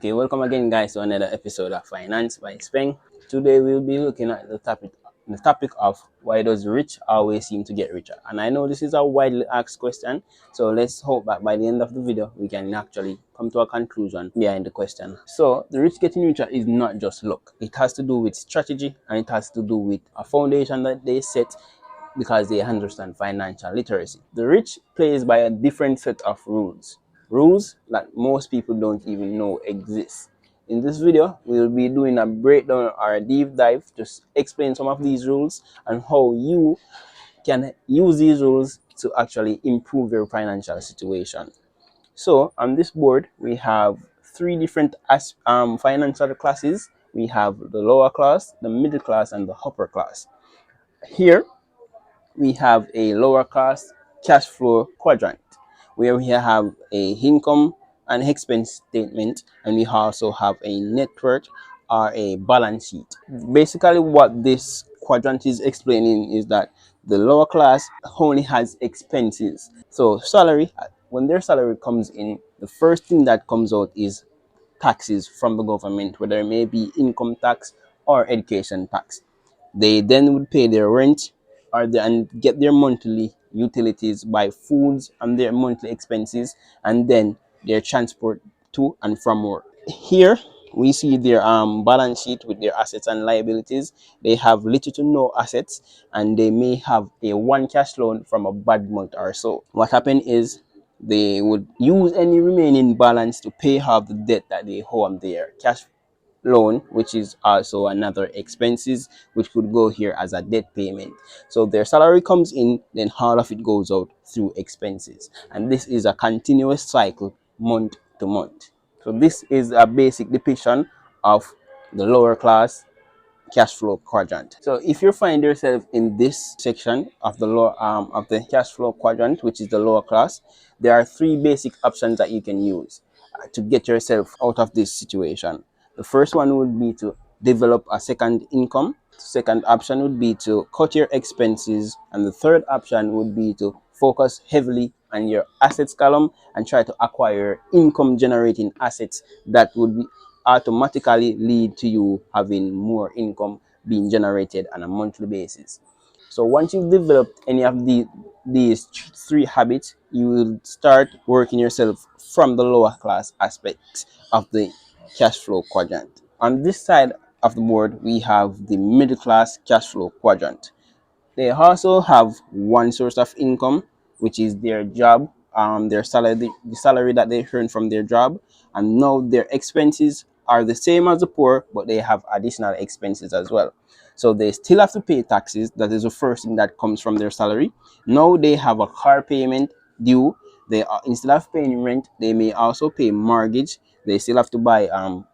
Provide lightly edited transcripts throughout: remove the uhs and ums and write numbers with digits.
Okay, welcome again, guys, to another episode of Finance by Speng. Today, we'll be looking at the topic of why does the rich always seem to get richer? And I know this is a widely asked question, so let's hope that by the end of the video, we can actually come to a conclusion behind the question. So, the rich getting richer is not just luck; it has to do with strategy, and it has to do with a foundation that they set because they understand financial literacy. The rich plays by a different set of rules that most people don't even know exist. In this video, we'll be doing a breakdown or a deep dive to explain some of these rules and how you can use these rules to actually improve your financial situation. So on this board, we have three different financial classes. We have the lower class, the middle class, and the upper class. Here, we have a lower class cash flow quadrant where we have a income and expense statement, and we also have a net worth or a balance sheet. Basically, what this quadrant is explaining is that the lower class only has expenses. So salary, when their salary comes in, the first thing that comes out is taxes from the government, whether it may be income tax or education tax. They then would pay their rent and get their monthly utilities, buy foods and their monthly expenses, and then their transport to and from work. Here we see their balance sheet with their assets and liabilities. They have little to no assets, and they may have a one cash loan from a bad month or so. What happened is they would use any remaining balance to pay off the debt that they owe on their cash loan, which is also another expenses which could go here as a debt payment. So their salary comes in, then all of it goes out through expenses, and this is a continuous cycle month to month. So this is a basic depiction of the lower class cash flow quadrant. So if you find yourself in this section of the cash flow quadrant, which is the lower class, there are three basic options that you can use to get yourself out of this situation. The first one would be to develop a second income. Second option would be to cut your expenses, and the third option would be to focus heavily on your assets column and try to acquire income generating assets that would be automatically lead to you having more income being generated on a monthly basis. So once you've developed any of these three habits, you will start working yourself from the lower class aspect of the cash flow quadrant. On this side of the board, we have the middle class cash flow quadrant. They also have one source of income, which is their job, their salary, the salary that they earn from their job, and now their expenses are the same as the poor, but they have additional expenses as well. So they still have to pay taxes. That is the first thing that comes from their salary. Now they have a car payment due. They are, instead of paying rent, they may also pay mortgage. They still have to buy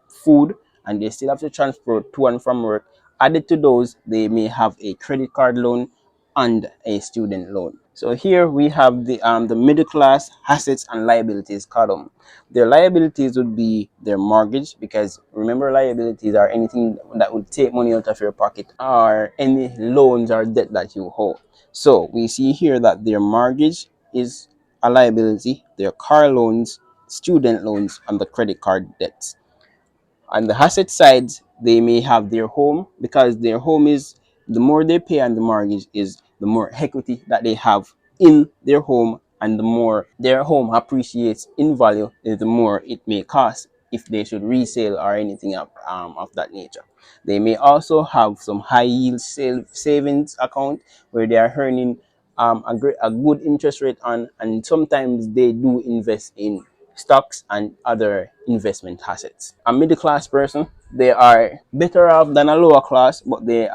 food, and they still have to transport to and from work. Added to those, they may have a credit card loan and a student loan. So here we have the middle class assets and liabilities column. Their liabilities would be their mortgage, because remember, liabilities are anything that would take money out of your pocket, or any loans or debt that you hold. So we see here that their mortgage is a liability, their car loans, student loans, and the credit card debts. On the asset side, they may have their home, because their home is, the more they pay on the mortgage is the more equity that they have in their home, and the more their home appreciates in value is the more it may cost if they should resell or anything of that nature. They may also have some high yield savings account where they are earning a good interest rate on, and sometimes they do invest in stocks and other investment assets. A middle class person, they are better off than a lower class, but the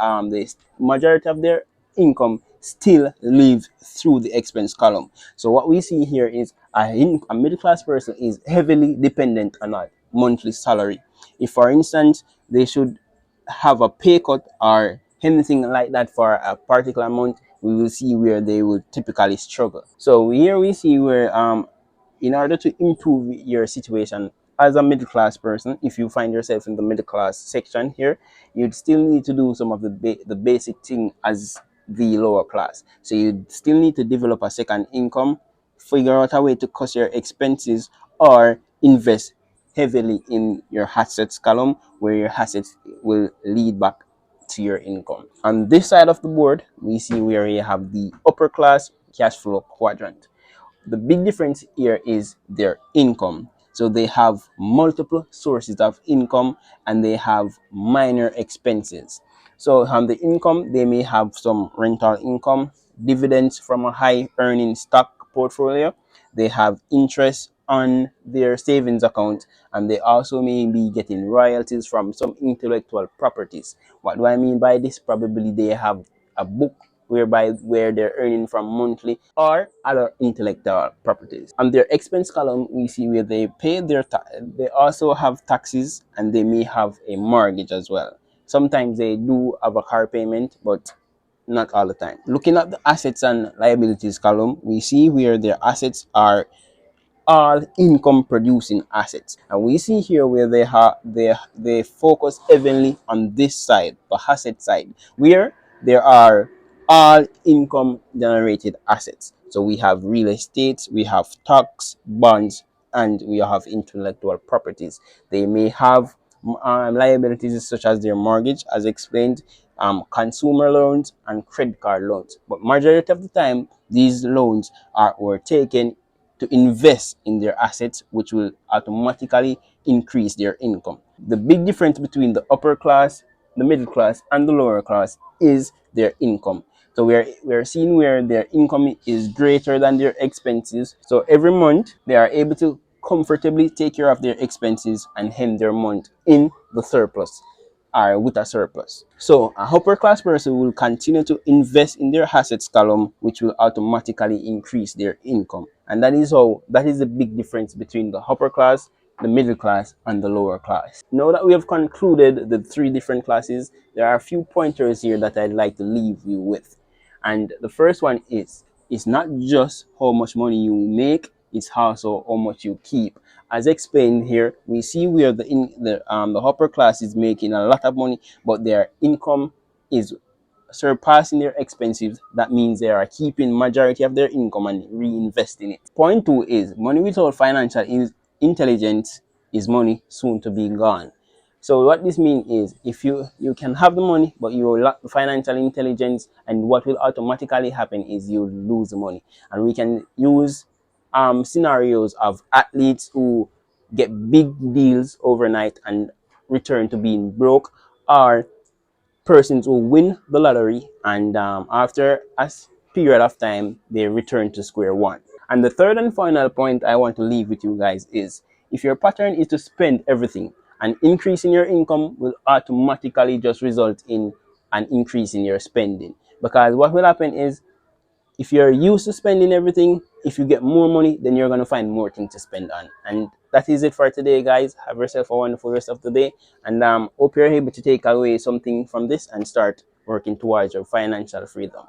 majority of their income still live through the expense column. So what we see here is a middle class person is heavily dependent on a monthly salary. If, for instance, they should have a pay cut or anything like that for a particular month, we will see where they will typically struggle. So here we see where in order to improve your situation as a middle class person, if you find yourself in the middle class section here, you'd still need to do some of the basic thing as the lower class. So you still need to develop a second income, figure out a way to cut your expenses, or invest heavily in your assets column, where your assets will lead back to your income. On this side of the board, we see where you have the upper class cash flow quadrant. The big difference here is their income. So they have multiple sources of income and they have minor expenses. So on the income, they may have some rental income, dividends from a high earning stock portfolio. They have interest on their savings account, and they also may be getting royalties from some intellectual properties. What do I mean by this? Probably they have a book where they're earning from monthly or other intellectual properties. On their expense column, we see where they pay they also have taxes, and they may have a mortgage as well. Sometimes they do have a car payment, but not all the time. Looking at the assets and liabilities column, we see where their assets are all income producing assets, and we see here where they focus heavily on this side, the asset side, where there are all income generated assets. So we have real estate, we have stocks, bonds, and we have intellectual properties. They may have liabilities such as their mortgage, as explained, consumer loans and credit card loans, but majority of the time these loans were taken to invest in their assets, which will automatically increase their income. The big difference between the upper class, the middle class, and the lower class is their income. So we're seeing where their income is greater than their expenses. So every month they are able to comfortably take care of their expenses and end their month in the surplus, are with a surplus. So a upper class person will continue to invest in their assets column, which will automatically increase their income. And that is the big difference between the upper class, the middle class, and the lower class. Now that we have concluded the three different classes, there are a few pointers here that I'd like to leave you with. And the first one is, it's not just how much money you make, it's also how much you keep. As explained here, we see where the upper class is making a lot of money, but their income is surpassing their expenses. That means they are keeping majority of their income and reinvesting it. Point two is, money without financial intelligence is money soon to be gone. So what this means is, if you can have the money but you lack the financial intelligence, and what will automatically happen is you lose the money. And we can use scenarios of athletes who get big deals overnight and return to being broke, or persons who win the lottery and after a period of time they return to square one. And the third and final point I want to leave with you guys is, if your pattern is to spend everything, an increase in your income will automatically just result in an increase in your spending. Because what will happen is, if you're used to spending everything, if you get more money, then you're going to find more things to spend on. And that is it for today, guys. Have yourself a wonderful rest of the day, and hope you're able to take away something from this and start working towards your financial freedom.